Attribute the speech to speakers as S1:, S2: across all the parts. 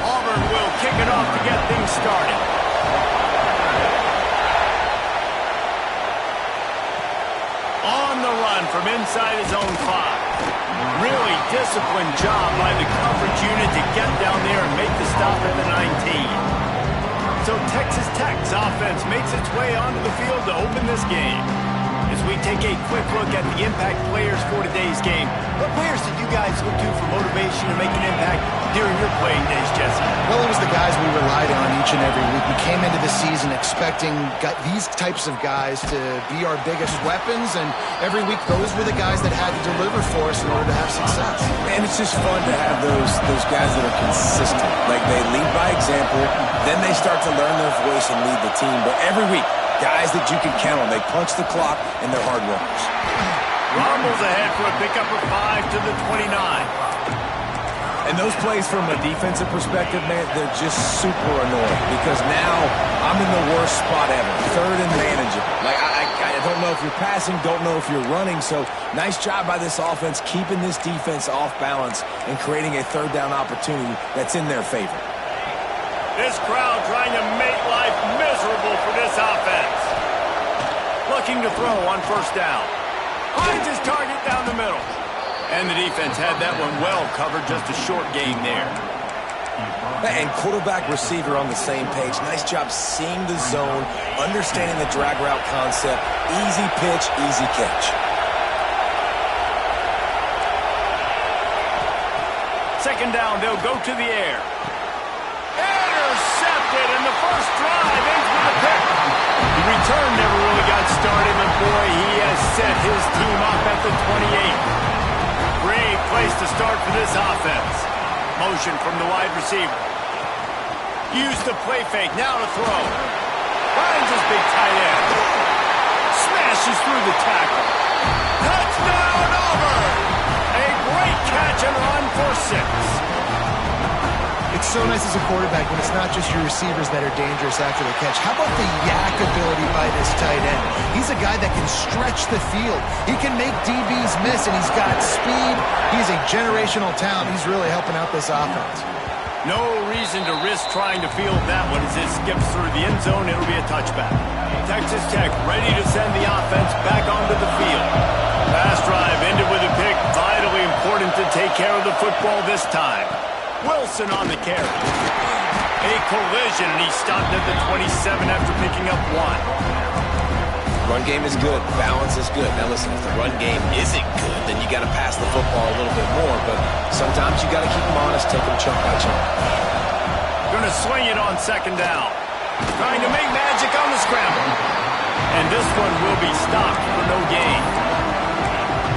S1: Auburn will kick it off to get things started. On the run from inside his own 5. Really disciplined job by the coverage unit to get down there and make the stop at the 19. So Texas Tech's offense makes its way onto the field to open this game. As we take a quick look at the impact players for today's game, what players did you guys look to for motivation to make an impact during your playing days, Jesse?
S2: Well, it was the guys we relied on each and every week. We came into the season expecting these types of guys to be our biggest weapons, and every week those were the guys that had to deliver for us in order to have success.
S3: And it's just fun to have those guys that are consistent. Like, they lead by example, then they start to learn their voice and lead the team. But every week, guys that you can count on. They punch the clock, and they're hard workers.
S1: Rumbles ahead for a pickup of 5 to the 29.
S3: And those plays from a defensive perspective, man, they're just super annoying because now I'm in the worst spot ever. Third and manageable. Like, I don't know if you're passing, don't know if you're running. So nice job by this offense keeping this defense off balance and creating a third down opportunity that's in their favor.
S1: This crowd trying to make life miserable for this offense. Looking to throw on first down. Finds his target down the middle. And the defense had that one well covered, just a short gain there.
S3: And quarterback receiver on the same page. Nice job seeing the zone, understanding the drag route concept. Easy pitch, easy catch.
S1: Second down, they'll go to the air. Intercepted, and the first drive ends with a pick. The return never really got started, but boy, he has set his team up at the 28. Great place to start for this offense. Motion from the wide receiver. Use the play fake, now to throw. Finds his big tight end. Smashes through the tackle. Touchdown, Auburn! A great catch and run for 6.
S2: It's so nice as a quarterback when it's not just your receivers that are dangerous after the catch. How about the yak ability by this tight end? He's a guy that can stretch the field. He can make DBs miss, and he's got speed. He's a generational talent. He's really helping out this offense.
S1: No reason to risk trying to field that one as it skips through the end zone. It'll be a touchback. Texas Tech ready to send the offense back onto the field. Pass drive ended with a pick. Vitally important to take care of the football this time. Wilson on the carry. A collision, and he stopped at the 27 after picking up 1.
S3: Run game is good. Balance is good. Now listen, if the run game isn't good, then you got to pass the football a little bit more. But sometimes you got to keep them honest, take them chunk by chunk.
S1: Going to swing it on second down. Trying to make magic on the scramble. And this one will be stopped for no gain.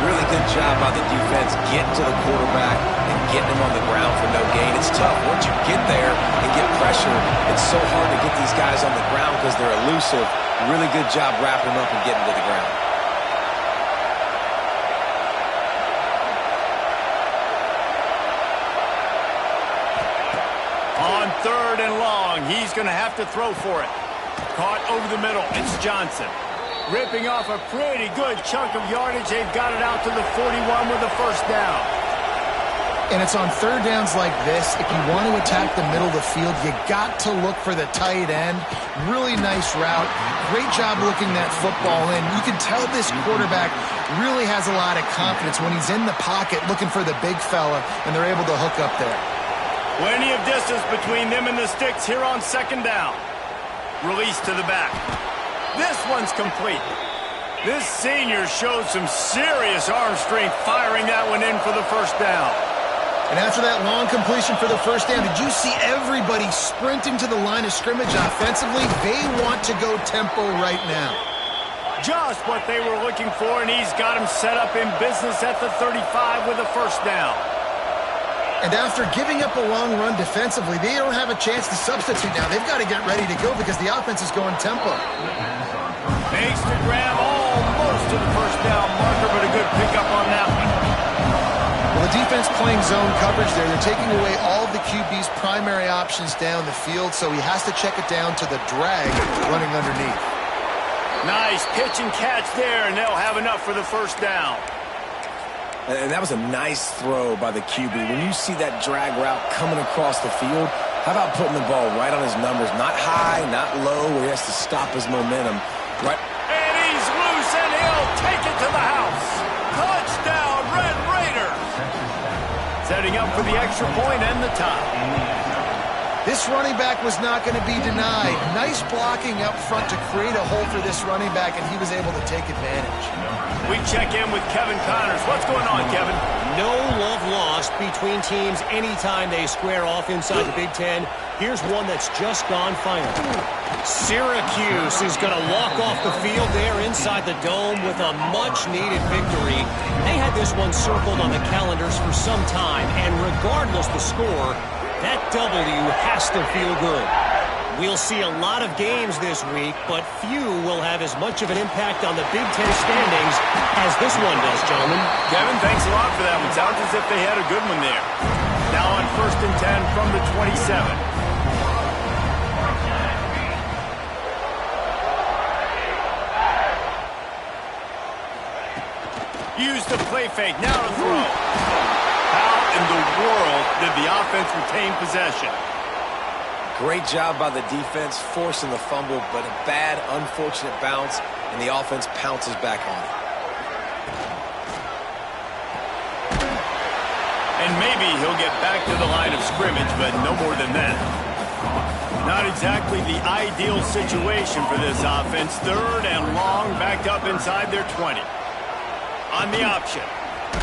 S3: Really good job by the defense getting to the quarterback and getting him on the ground for no gain. It's tough. Once you get there and get pressure, it's so hard to get these guys on the ground because they're elusive. Really good job wrapping them up and getting to the ground.
S1: On third and long, he's going to have to throw for it. Caught over the middle. It's Johnson. Ripping off a pretty good chunk of yardage. They've got it out to the 41 with the first down.
S2: And it's on third downs like this. If you want to attack the middle of the field, you got to look for the tight end. Really nice route. Great job looking that football in. You can tell this quarterback really has a lot of confidence when he's in the pocket looking for the big fella, and they're able to hook up there.
S1: Plenty of distance between them and the sticks here on second down. Release to the back. This one's complete. This senior showed some serious arm strength firing that one in for the first down.
S2: And after that long completion for the first down, did you see everybody sprinting to the line of scrimmage offensively? They want to go tempo right now.
S1: Just what they were looking for, and he's got him set up in business at the 35 with the first down.
S2: And after giving up a long run defensively, they don't have a chance to substitute now. They've got to get ready to go because the offense is going tempo.
S1: Makes the grab almost to the first down marker, but a good pickup on that one.
S2: Well, the defense playing zone coverage there. They're taking away all of the QB's primary options down the field, so he has to check it down to the drag running underneath.
S1: Nice pitch and catch there, and they'll have enough for the first down.
S3: And that was a nice throw by the QB. When you see that drag route coming across the field, how about putting the ball right on his numbers? Not high, not low, where he has to stop his momentum. Right.
S1: And he's loose, and he'll take it to the house. Touchdown, Red Raiders. Setting up for the extra point and the tie.
S2: This running back was not going to be denied. Nice blocking up front to create a hole for this running back, and he was able to take advantage.
S1: We check in with Kevin Connors. What's going on, Kevin?
S4: No love lost between teams anytime they square off inside the Big Ten. Here's one that's just gone final. Syracuse is going to walk off the field there inside the dome with a much-needed victory. They had this one circled on the calendars for some time, and regardless the score, that W has to feel good. We'll see a lot of games this week, but few will have as much of an impact on the Big Ten standings as this one does, gentlemen.
S1: Kevin, thanks a lot for that one. Sounds as if they had a good one there. Now on 1st and 10 from the 27. Use the play fake. Now to throw. How in the world did the offense retain possession?
S3: Great job by the defense, forcing the fumble, but a bad, unfortunate bounce, and the offense pounces back on it.
S1: And maybe he'll get back to the line of scrimmage, but no more than that. Not exactly the ideal situation for this offense. 3rd and long, backed up inside their 20. On the option,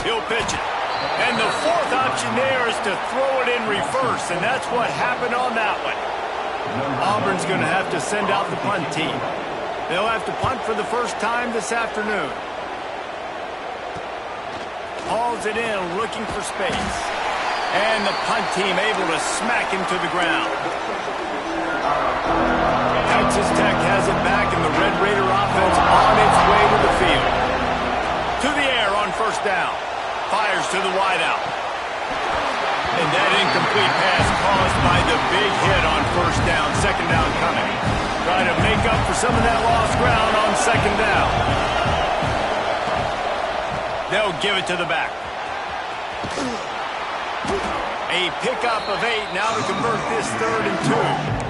S1: he'll pitch it. And the 4th option there is to throw it in reverse, and that's what happened on that one. Auburn's going to have to send out the punt team. They'll have to punt for the first time this afternoon. Hauls it in, looking for space. And the punt team able to smack him to the ground. Texas Tech has it back, and the Red Raider offense on its way to the field. To the air on 1st down. Fires to the wideout. And that incomplete pass caused by the big hit on 1st down. 2nd down coming. Try to make up for some of that lost ground on 2nd down. They'll give it to the back. A pickup of 8 now to convert this 3rd and 2.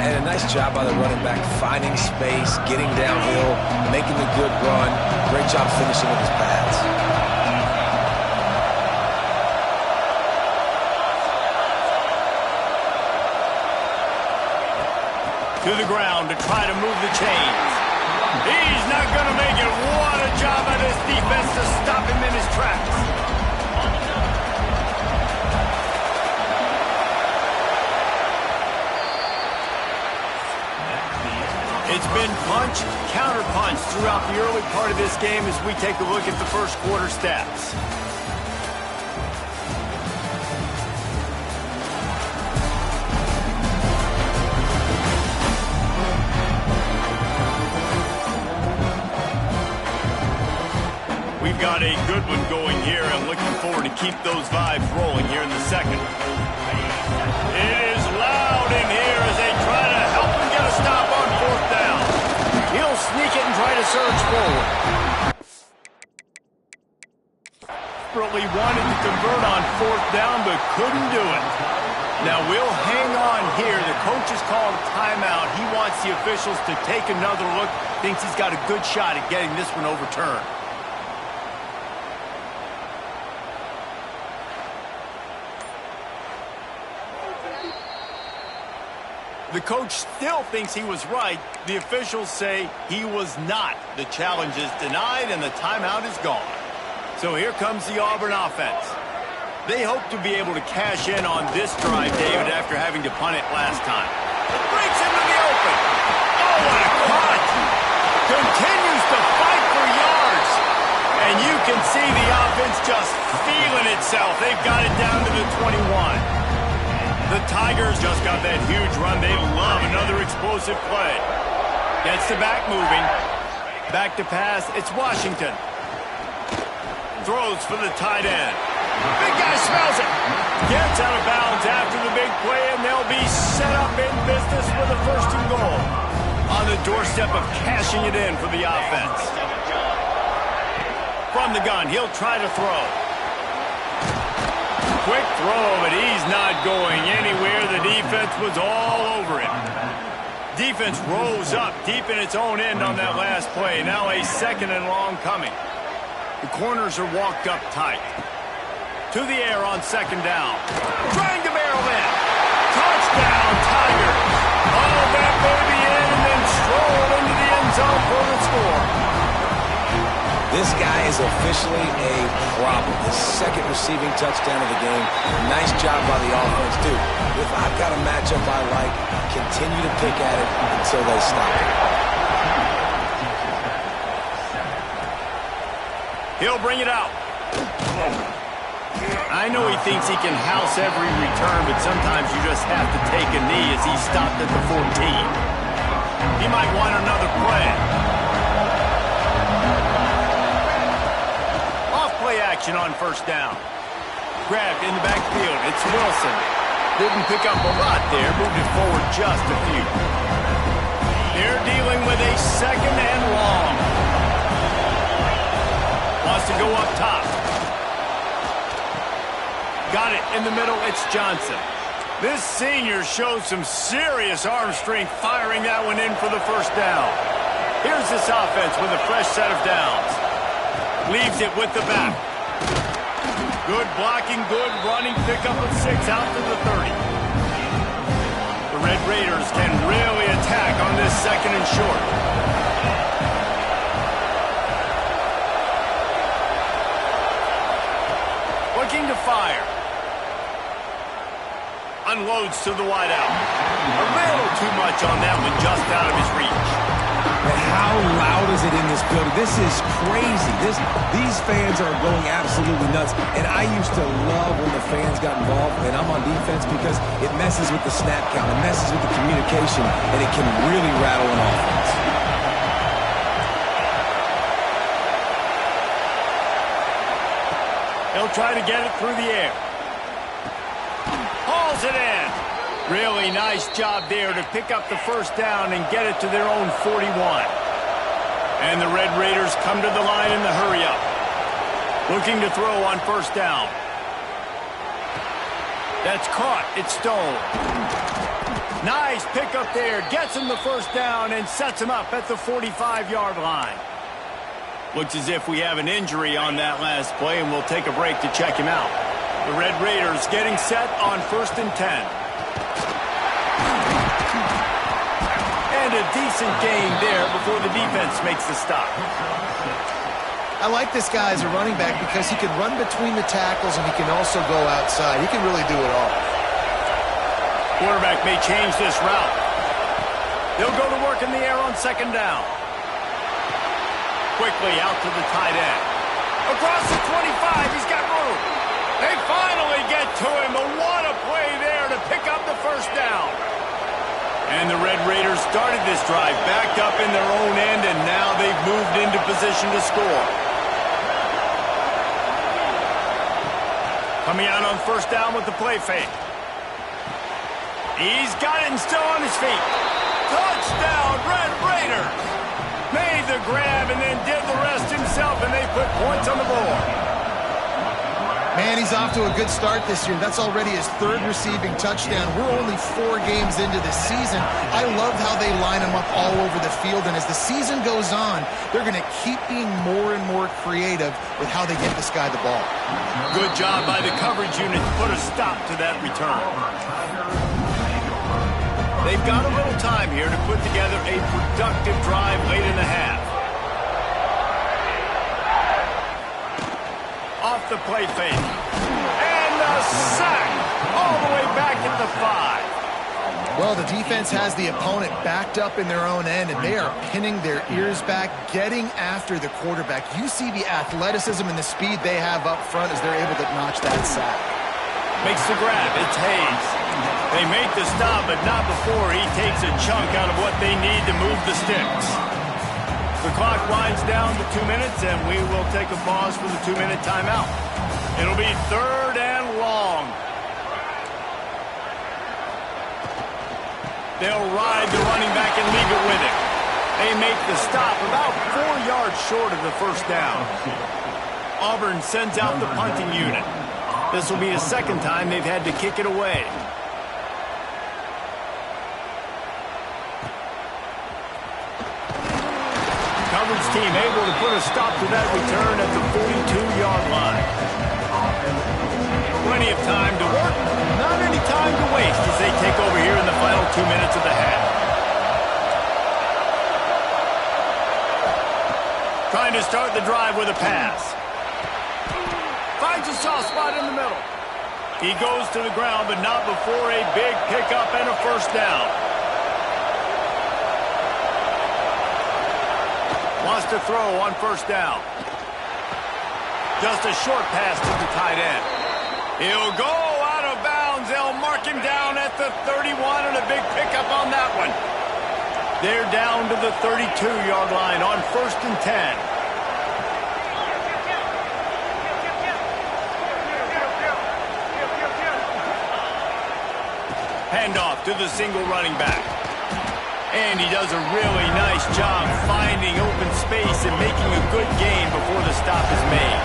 S3: And a nice job by the running back, finding space, getting downhill, making a good run. Great job finishing with his pads.
S1: To the ground to try to move the chains. He's not going to make it. What a job by this defense to stop him in his tracks. It's been punch, counter-punch throughout the early part of this game as we take a look at the first quarter stats. We've got a good one going here and looking forward to keep those vibes rolling here in the second. It is loud in here as they try to help him get a stop on 4th down. He'll sneak it and try to surge forward. Desperately wanted to convert on 4th down but couldn't do it. Now we'll hang on here. The coach has called a timeout. He wants the officials to take another look. Thinks he's got a good shot at getting this one overturned. The coach still thinks he was right. The officials say he was not. The challenge is denied and the timeout is gone. So here comes the Auburn offense. They hope to be able to cash in on this drive, David, after having to punt it last time. Breaks into the open. Oh, what a cut. Continues to fight for yards. And you can see the offense just feeling itself. They've got it down to the 21. The Tigers just got that huge run. They love another explosive play. Gets the back moving. Back to pass. It's Washington. Throws for the tight end. Big guy smells it. Gets out of bounds after the big play, and they'll be set up in business with a 1st and goal. on the doorstep of cashing it in for the offense. From the gun, he'll try to throw. Quick throw, but he's not going anywhere. The defense was all over him. Defense rose up deep in its own end on that last play. Now a 2nd and long coming. The corners are walked up tight. To the air on 2nd down. Trying to barrel in. Touchdown, Tigers. Oh, that baby in and then stroll into the end zone for the score.
S3: This guy is officially a problem. His 2nd receiving touchdown of the game. Nice job by the offense, dude. If I've got a matchup I like, continue to pick at it until they stop it.
S1: He'll bring it out. I know he thinks he can house every return, but sometimes you just have to take a knee as he stopped at the 14. He might want another play. Off-play action on 1st down. Grabbed in the backfield. It's Wilson. Didn't pick up a lot there. Moved it forward just a few. They're dealing with a 2nd and long. Wants to go up top. Got it in the middle. It's Johnson. This senior shows some serious arm strength firing that one in for the 1st down. Here's this offense with a fresh set of downs. Leaves it with the back. Good blocking, good running. Pickup of 6 out to the 30. The Red Raiders can really attack on this 2nd and short. Looking to fire. Unloads to the wideout. A little too much on that one, just out of his reach.
S3: But how loud is it in this building? This is crazy. These fans are going absolutely nuts. And I used to love when the fans got involved, and I'm on defense because it messes with the snap count, it messes with the communication, and it can really rattle an offense.
S1: He'll try to get it through the air. Hauls it in. Really nice job there to pick up the 1st down and get it to their own 41. And the Red Raiders come to the line in the hurry-up. Looking to throw on 1st down. That's caught. It's Stone. Nice pickup there. Gets him the 1st down and sets him up at the 45-yard line. Looks as if we have an injury on that last play, and we'll take a break to check him out. The Red Raiders getting set on 1st and 10. And a decent gain there before the defense makes the stop.
S2: I like this guy as a running back because he can run between the tackles and he can also go outside. He can really do it all.
S1: Quarterback may change this route. They'll go to work in the air on 2nd down. Quickly out to the tight end. Across the 25, he's got room. They finally get to him, but what a play there to pick up the 1st down. And the Red Raiders started this drive backed up in their own end, and now they've moved into position to score. Coming out on 1st down with the play fake. He's got it and still on his feet. Touchdown, Red Raiders. Made the grab and then did the rest himself, and they put points on the board.
S2: Man, he's off to a good start this year. That's already his 3rd receiving touchdown. We're only 4 games into this season. I love how they line him up all over the field, and as the season goes on, they're going to keep being more and more creative with how they get this guy the ball.
S1: Good job by the coverage unit to put a stop to that return. They've got a little time here to put together a productive drive late in the half. Off the play fake. And the sack all the way back at the 5.
S2: Well, the defense has the opponent backed up in their own end, and they are pinning their ears back, getting after the quarterback. You see the athleticism and the speed they have up front as they're able to notch that sack.
S1: Makes the grab. It's Hayes. They make the stop, but not before he takes a chunk out of what they need to move the sticks. The clock winds down to 2 minutes, and we will take a pause for the 2-minute timeout. It'll be 3rd and long. They'll ride the running back and leave it with him. They make the stop about 4 yards short of the first down. Auburn sends out the punting unit. This will be the second time they've had to kick it away. Coverage team able to put a stop to that return at the 42-yard line. Plenty of time to work, not any time to waste as they take over here in the final 2 minutes of the half. Trying to start the drive with a pass. Finds a soft spot in the middle. He goes to the ground, but not before a big pickup and a first down. Wants to throw on first down. Just a short pass to the tight end. He'll go out of bounds. They'll mark him down at the 31 and a big pickup on that one. They're down to the 32-yard line on 1st and 10. Handoff to the single running back. And he does a really nice job finding open space and making a good gain before the stop is made.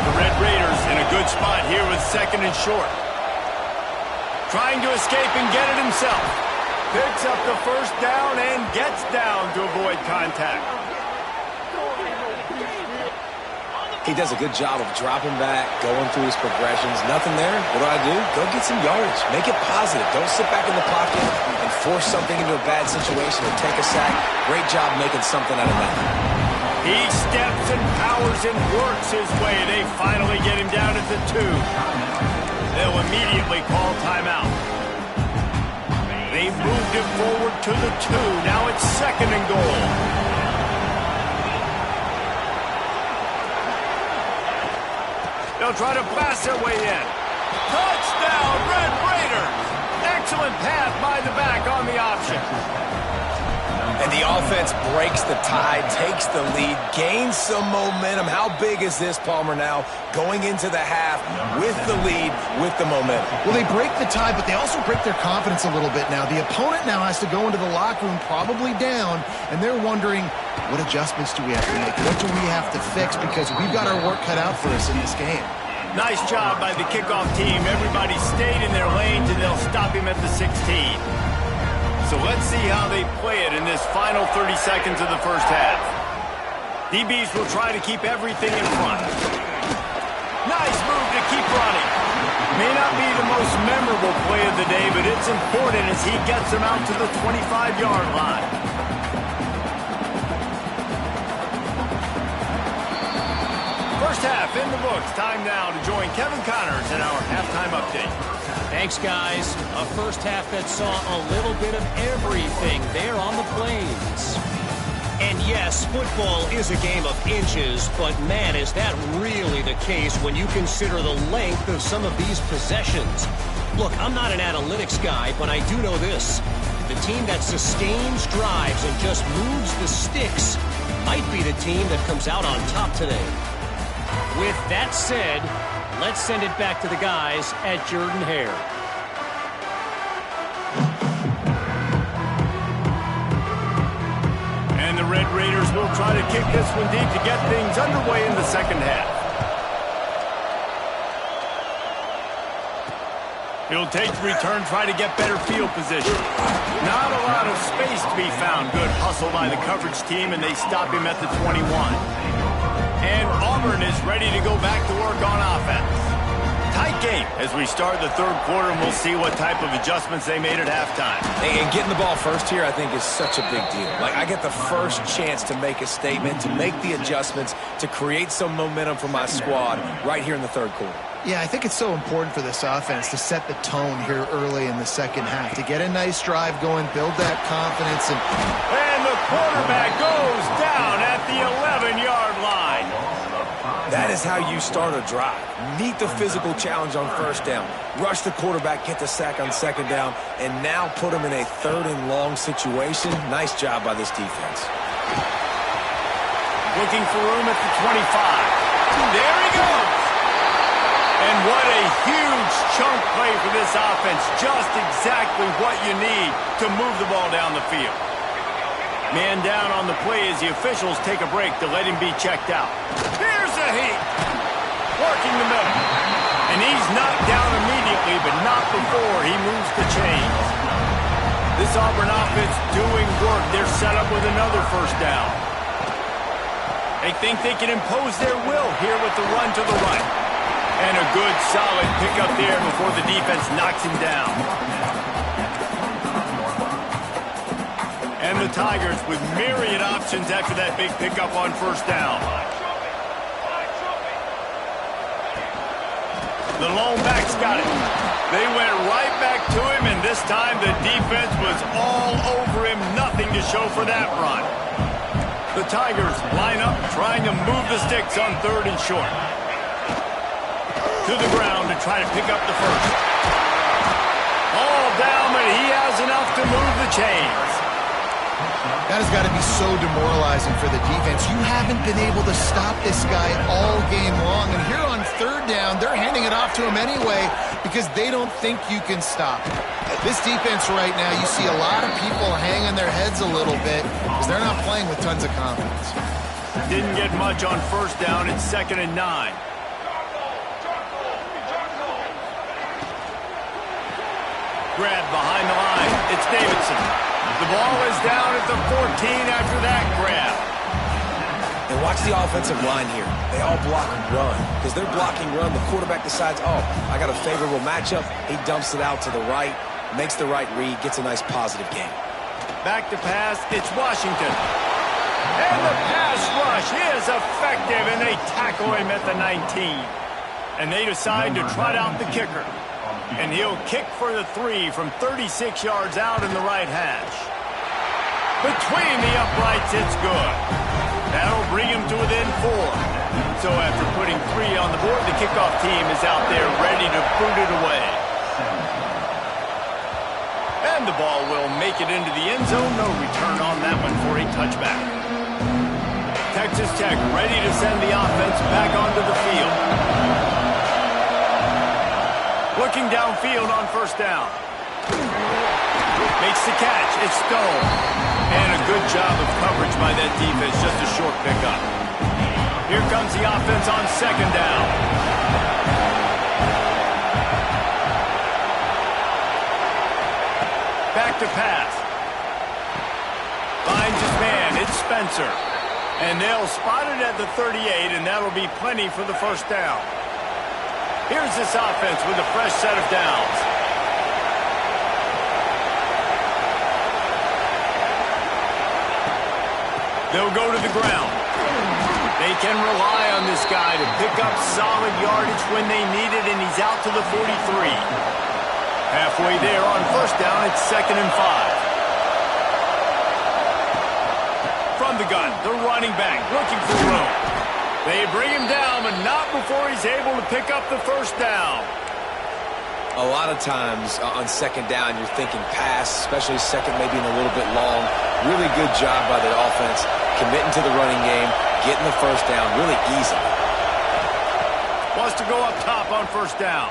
S1: The Red Raiders in a good spot here with 2nd and short. Trying to escape and get it himself. Picks up the first down and gets down to avoid contact.
S3: He does a good job of dropping back, going through his progressions. Nothing there. What do? Go get some yardage. Make it positive. Don't sit back in the pocket and force something into a bad situation or take a sack. Great job making something out of that.
S1: He steps and powers and works his way. They finally get him down at the 2. They'll immediately call timeout. They moved him forward to the 2. Now it's 2nd and goal. They'll try to pass their way in. Touchdown, Red Raiders! Excellent pass by the back on the option.
S3: And the offense breaks the tie, takes the lead, gains some momentum. How big is this, Palmer, now? Going into the half with the lead, with the momentum.
S2: Well, they break the tie, but they also break their confidence a little bit now. The opponent now has to go into the locker room probably down, and they're wondering, what adjustments do we have to make? What do we have to fix? Because we've got our work cut out for us in this game.
S1: Nice job by the kickoff team. Everybody stayed in their lanes, and they'll stop him at the 16. So let's see how they play it in this final 30 seconds of the first half. DBs will try to keep everything in front. Nice move to keep running. May not be the most memorable play of the day, but it's important as he gets them out to the 25-yard line. First half in the books. Time now to join Kevin Connors in our halftime update.
S4: Thanks, guys. A first half that saw a little bit of everything there on the plains. And yes, football is a game of inches, but man, is that really the case when you consider the length of some of these possessions. Look, I'm not an analytics guy, but I do know this. The team that sustains drives and just moves the sticks might be the team that comes out on top today. With that said, let's send it back to the guys at Jordan-Hare.
S1: And the Red Raiders will try to kick this one deep to get things underway in the second half. He'll take the return, try to get better field position. Not a lot of space to be found. Good hustle by the coverage team, and they stop him at the 21. And Auburn is ready to go back to work on offense. Tight game as we start the third quarter, and we'll see what type of adjustments they made at halftime.
S3: And getting the ball first here, I think, is such a big deal. Like, I get the first chance to make a statement, to make the adjustments, to create some momentum for my squad right here in the third quarter.
S2: Yeah, I think it's so important for this offense to set the tone here early in the second half, to get a nice drive going, build that confidence.
S1: And the quarterback goes down at the 11-yard line.
S3: That is how you start a drive. Meet the physical challenge on first down. Rush the quarterback, get the sack on second down, and now put him in a third and long situation. Nice job by this defense.
S1: Looking for room at the 25. There he goes. And what a huge chunk play for this offense. Just exactly what you need to move the ball down the field. Man down on the play as the officials take a break to let him be checked out. Here's a heat. Working the middle. And he's knocked down immediately, but not before he moves the chains. This Auburn offense doing work. They're set up with another first down. They think they can impose their will here with the run to the right. And a good, solid pickup there before the defense knocks him down. And the Tigers with myriad options after that big pickup on first down. The lone back's got it. They went right back to him, and this time the defense was all over him. Nothing to show for that run. The Tigers line up, trying to move the sticks on 3rd and short. To the ground to try to pick up the first. All down, but he has enough to move the chains.
S2: That has got to be so demoralizing for the defense. You haven't been able to stop this guy all game long. And here on 3rd down, they're handing it off to him anyway because they don't think you can stop him. This defense right now, you see a lot of people hanging their heads a little bit because they're not playing with tons of confidence.
S1: Didn't get much on first down. It's 2nd and 9. Grab behind the line. It's Davidson. The ball is down at the 14 after that grab.
S3: And watch the offensive line here. They all block run. Because they're blocking run, the quarterback decides, oh, I got a favorable matchup. He dumps it out to the right, makes the right read, gets a nice positive gain.
S1: Back to pass, it's Washington. And the pass rush is effective, and they tackle him at the 19. And they decide to trot out the kicker. And he'll kick for the 3 from 36 yards out in the right hash. Between the uprights, it's good. That'll bring him to within 4. So after putting 3 on the board, the kickoff team is out there ready to boot it away. And the ball will make it into the end zone. No return on that one for a touchback. Texas Tech ready to send the offense back onto the field. Looking downfield on first down. Makes the catch. It's Stone. And a good job of coverage by that defense. Just a short pickup. Here comes the offense on 2nd down. Back to pass. Finds his man. It's Spencer. And they'll spot it at the 38, and that'll be plenty for the first down. Here's this offense with a fresh set of downs. They'll go to the ground. They can rely on this guy to pick up solid yardage when they need it, and he's out to the 43. Halfway there on first down, it's 2nd and 5. From the gun, the running back looking for room. They bring him down, but not before he's able to pick up the first down.
S3: A lot of times on 2nd down, you're thinking pass, especially 2nd, maybe in a little bit long. Really good job by the offense, committing to the running game, getting the first down really easy.
S1: Wants to go up top on first down.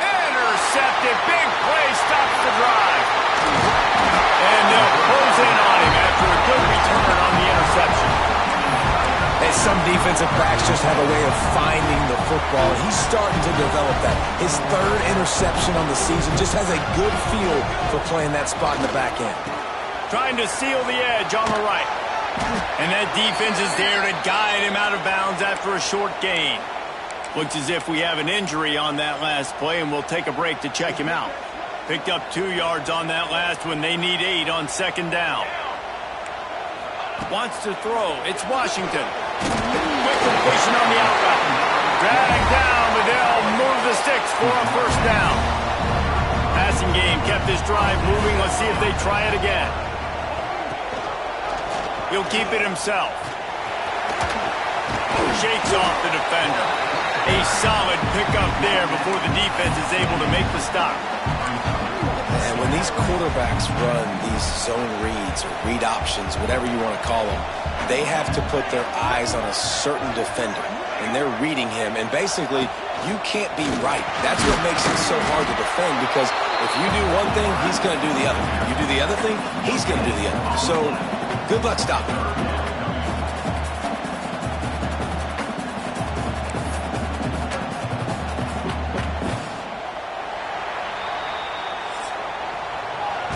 S1: Intercepted. Big play stops the drive. And they'll close in on him after a good return on the interception.
S3: And some defensive backs just have a way of finding the football. He's starting to develop that. His 3rd interception on the season, just has a good feel for playing that spot in the back end.
S1: Trying to seal the edge on the right. And that defense is there to guide him out of bounds after a short gain. Looks as if we have an injury on that last play, and we'll take a break to check him out. Picked up 2 yards on that last one. They need 8 on 2nd down. Wants to throw. It's Washington. Quick completion on the out route. Drag down, but they'll move the sticks for a first down. Passing game kept this drive moving. Let's see if they try it again. He'll keep it himself. Shakes off the defender. A solid pickup there before the defense is able to make the stop.
S3: And when these quarterbacks run these zone reads or read options, whatever you want to call them, they have to put their eyes on a certain defender. And they're reading him. And basically, you can't be right. That's what makes it so hard to defend, because If you do one thing, he's going to do the other. You do the other thing, he's going to do the other. So, good luck stopping him.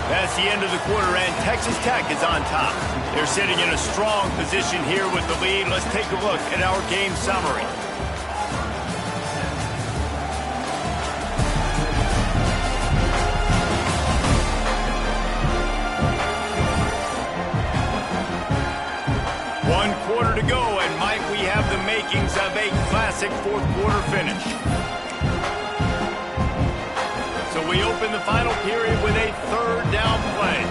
S1: That's the end of the quarter, and Texas Tech is on top. They're sitting in a strong position here with the lead. Let's take a look at our game summary. One quarter to go, and Mike, we have the makings of a classic fourth quarter finish. So we open the final period with a third down play.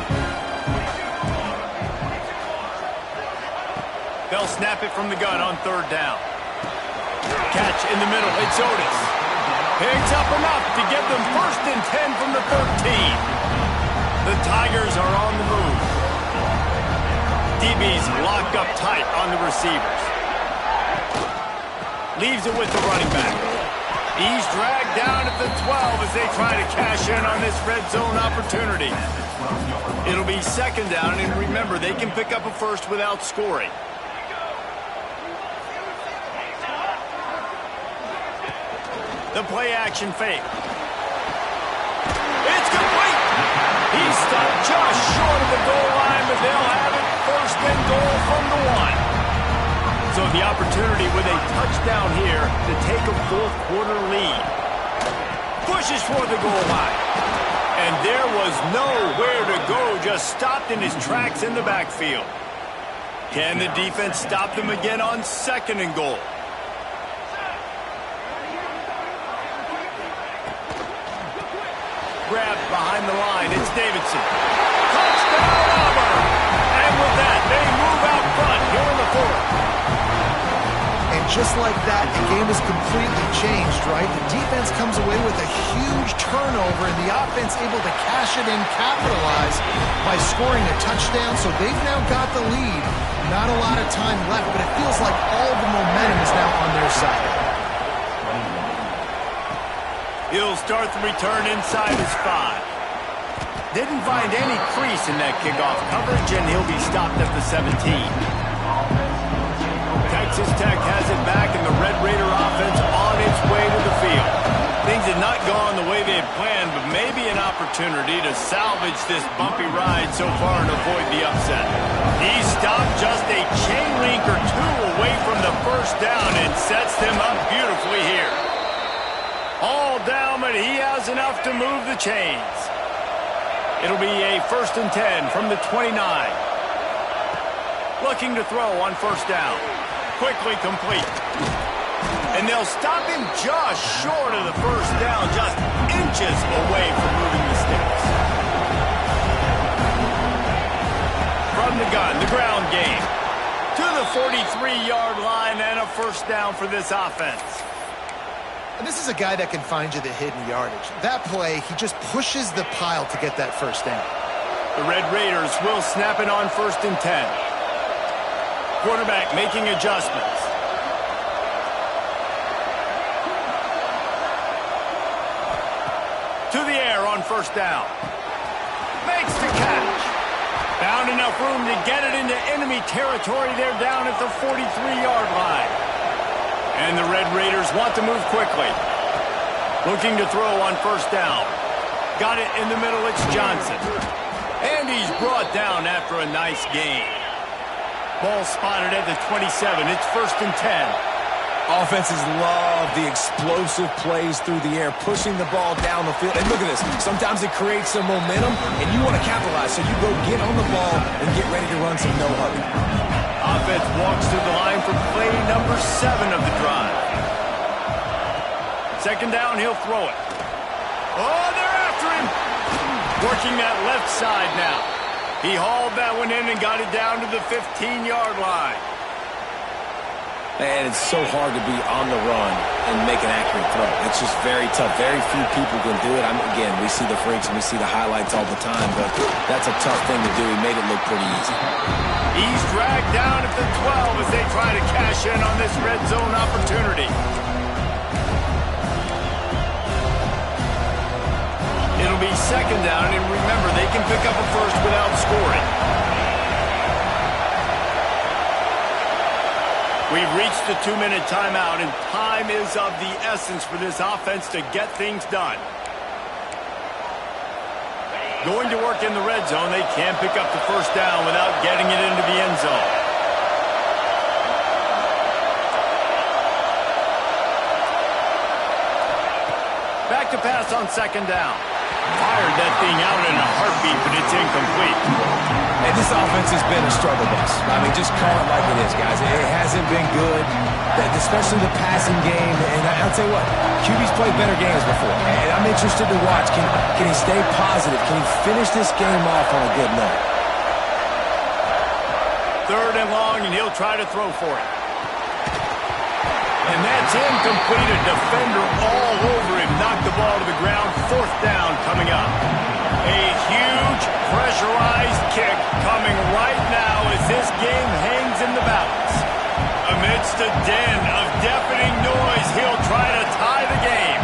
S1: They'll snap it from the gun on third down. Catch in the middle. It's Otis. Picks up enough to get them 1st and 10 from the 13. The Tigers are on the move. DB's locked up tight on the receivers. Leaves it with the running back. He's dragged down at the 12 as they try to cash in on this red zone opportunity. It'll be 2nd down, and remember, they can pick up a first without scoring. The play action fake. It's complete. He's stopped just short of the goal line, but they'll have it 1st and goal from the 1. So the opportunity with a touchdown here to take a fourth quarter lead. Pushes for the goal line. And there was nowhere to go, just stopped in his tracks in the backfield. Can the defense stop them again on 2nd and goal? Grabbed behind the line, it's Davidson. Touchdown Auburn! And with that, they move out front here in the 4th.
S2: And just like that, the game is completely changed, right? The defense comes away with a huge turnover, and the offense able to cash it in, capitalize by scoring a touchdown. So they've now got the lead. Not a lot of time left, but it feels like all the momentum is now on their side.
S1: He'll start the return inside his 5. Didn't find any crease in that kickoff coverage, and he'll be stopped at the 17. Texas Tech has it back, and the Red Raider offense on its way to the field. Things had not gone the way they had planned, but maybe an opportunity to salvage this bumpy ride so far and avoid the upset. He stopped just a chain link or two away from the 1st down and sets them up beautifully here. All down, but he has enough to move the chains. It'll be a 1st and 10 from the 29. Looking to throw on 1st down. Quickly complete. And they'll stop him just short of the 1st down, just inches away from moving the sticks. From the gun, the ground game. To the 43-yard line and a 1st down for this offense.
S2: And this is a guy that can find you the hidden yardage. That play, he just pushes the pile to get that 1st down.
S1: The Red Raiders will snap it on 1st and 10. Quarterback making adjustments. To the air on 1st down. Makes the catch. Found enough room to get it into enemy territory. They're down at the 43-yard line. And the Red Raiders want to move quickly. Looking to throw on 1st down. Got it in the middle, it's Johnson. And he's brought down after a nice gain. Ball spotted at the 27. It's 1st and 10.
S3: Offenses love the explosive plays through the air, pushing the ball down the field. And look at this. Sometimes it creates some momentum, and you want to capitalize. So you go get on the ball and get ready to run some no-huddle.
S1: Offense walks through the line for play number 7 of the drive. 2nd down, he'll throw it. Oh, they're after him. Working that left side now. He hauled that one in and got it down to the 15-yard line.
S3: And it's so hard to be on the run and make an accurate throw. It's just very tough. Very few people can do it. Again, we see the freaks and we see the highlights all the time, but that's a tough thing to do. He made it look pretty easy.
S1: He's dragged down at the 12 as they try to cash in on this red zone opportunity. It'll be second down, and remember, they can pick up a first without scoring. We've reached the 2-minute timeout, and time is of the essence for this offense to get things done. Going to work in the red zone, they can't pick up the first down without getting it into the end zone. Back to pass on second down. Fired that thing out in a heartbeat, but it's incomplete.
S3: And this offense has been a struggle bus. I mean, just call it like it is, guys. It hasn't been good, especially the passing game. And I'll tell you what, QB's played better games before. And I'm interested to watch. Can he stay positive? Can he finish this game off on a good note?
S1: Third and long, and he'll try to throw for it. And that's incomplete. A defender all over him. Knocked the ball to the ground. Fourth down coming up. A huge pressurized kick coming right now as this game hangs in the balance. Amidst a den of deafening noise, he'll try to tie the game.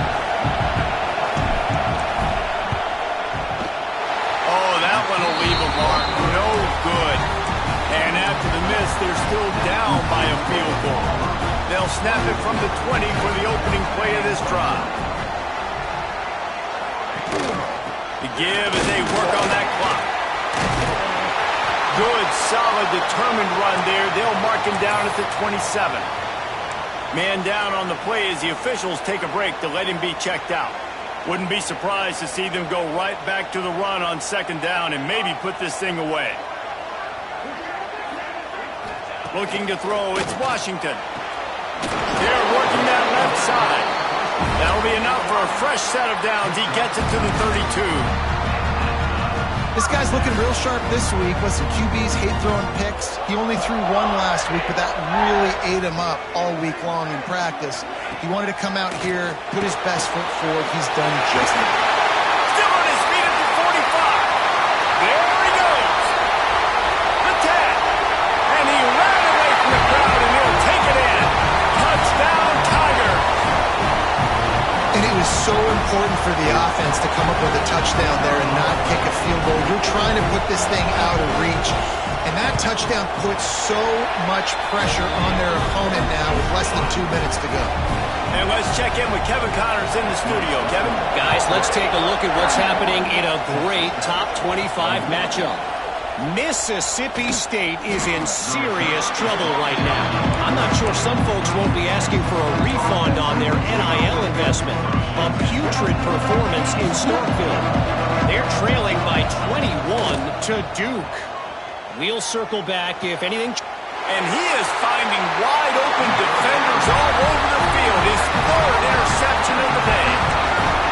S1: Oh, that one will leave a mark. No good. And after the miss, they're still down by a field goal. They'll snap it from the 20 for the opening play of this drive. The give as they work on that clock. Good, solid, determined run there. They'll mark him down at the 27. Man down on the play as the officials take a break to let him be checked out. Wouldn't be surprised to see them go right back to the run on second down and maybe put this thing away. Looking to throw, it's Washington. They're working that left side. That'll be enough for a fresh set of downs. He gets it to the 32.
S2: This guy's looking real sharp this week. Listen, QBs hate throwing picks. He only threw one last week, but that really ate him up all week long in practice. He wanted to come out here, put his best foot forward. He's done just that.
S1: Still on his feet at the 45. There he goes. The 10. And he ran away from the crowd, and he'll take it in. Touchdown, Tigers.
S2: And it was so important for the offense to come up with a touchdown there and not kick a field goal. You're trying to put this thing out of reach. And that touchdown puts so much pressure on their opponent now with less than 2 minutes to go.
S1: And let's check in with Kevin Connors in the studio. Kevin?
S4: Guys, let's take a look at what's happening in a great top 25 matchup. Mississippi State is in serious trouble right now. I'm not sure some folks won't be asking for a refund on their NIL investment. A putrid performance in Starkville. They're trailing by 21 to Duke. We'll circle back if anything.
S1: And he is finding wide-open defenders all over the field. His third interception of the day.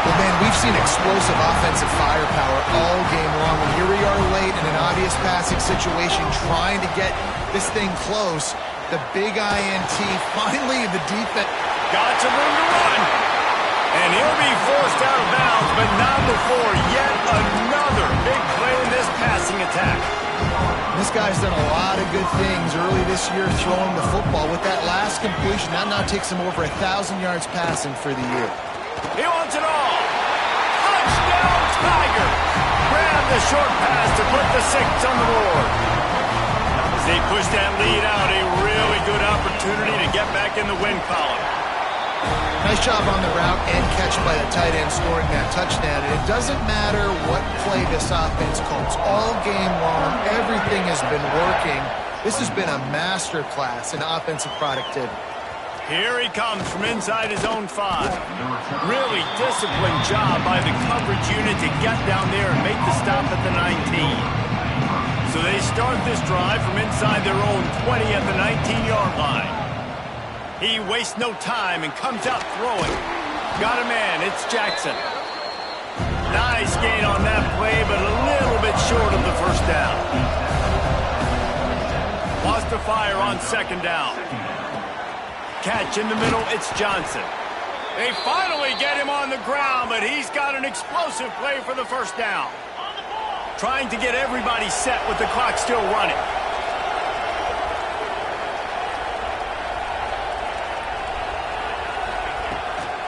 S2: Well, man, we've seen explosive offensive firepower all game long. And here we are late in an obvious passing situation trying to get this thing close. The big INT, finally the defense.
S1: Got some room to run. And he'll be forced out of bounds, but not before yet another big play in this passing attack.
S2: This guy's done a lot of good things early this year throwing the football. With that last completion, that now takes him over 1,000 yards passing for the year.
S1: He wants it all. Touchdown, Tigers. Grab the short pass to put the 6 on the board. As they push that lead out, a really good opportunity to get back in the win column.
S2: Nice job on the route and catch by the tight end scoring that touchdown. And it doesn't matter what play this offense calls. All game long, everything has been working. This has been a masterclass in offensive productivity.
S1: Here he comes from inside his own 5. Really disciplined job by the coverage unit to get down there and make the stop at the 19. So they start this drive from inside their own 20 at the 19-yard line. He wastes no time and comes out throwing. Got a man, it's Jackson. Nice gain on that play, but a little bit short of the first down. Lost to fire on second down. Catch in the middle, it's Johnson. They finally get him on the ground, but he's got an explosive play for the first down. Trying to get everybody set with the clock still running.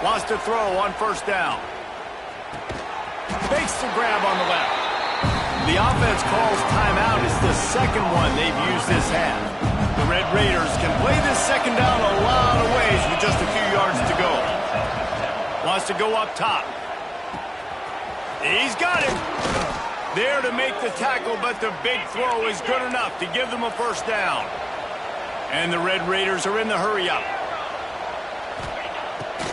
S1: Wants to throw on first down. Makes the grab on the left. The offense calls timeout. It's the second one they've used this half. The Red Raiders can play this second down a lot of ways with just a few yards to go. Wants to go up top. He's got it. There to make the tackle, but the big throw is good enough to give them a first down. And the Red Raiders are in the hurry-up.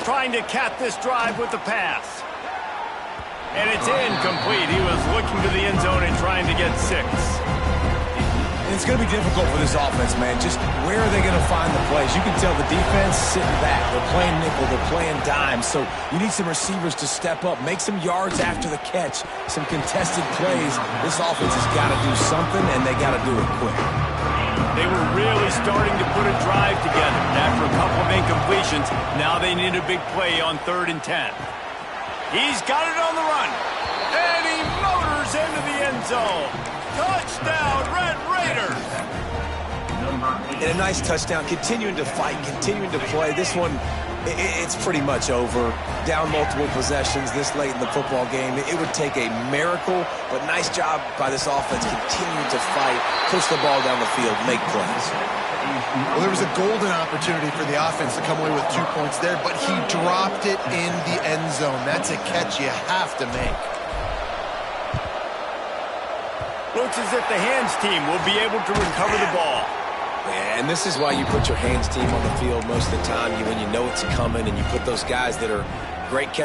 S1: Trying to cap this drive with the pass. And it's incomplete. He was looking to the end zone and trying to get 6.
S3: It's going to be difficult for this offense, man. Just where are they going to find the plays? You can tell the defense sitting back. They're playing nickel. They're playing dime. So you need some receivers to step up, make some yards after the catch, some contested plays. This offense has got to do something, and they got to do it quick.
S1: They were really starting to put a drive together. And after a couple of incompletions, now they need a big play on 3rd and 10. He's got it on the run. And he motors into the end zone. Touchdown, Red Raiders.
S3: And a nice touchdown, continuing to fight, continuing to play. This one, it's pretty much over. Down multiple possessions this late in the football game. It would take a miracle, but nice job by this offense continuing to fight, push the ball down the field, make plays.
S2: Well, there was a golden opportunity for the offense to come away with 2 points there, but he dropped it in the end zone. That's a catch you have to make.
S1: Looks as if the hands team will be able to recover the ball.
S3: Yeah, and this is why you put your hands team on the field most of the time when you know it's coming, and you put those guys that are great catch.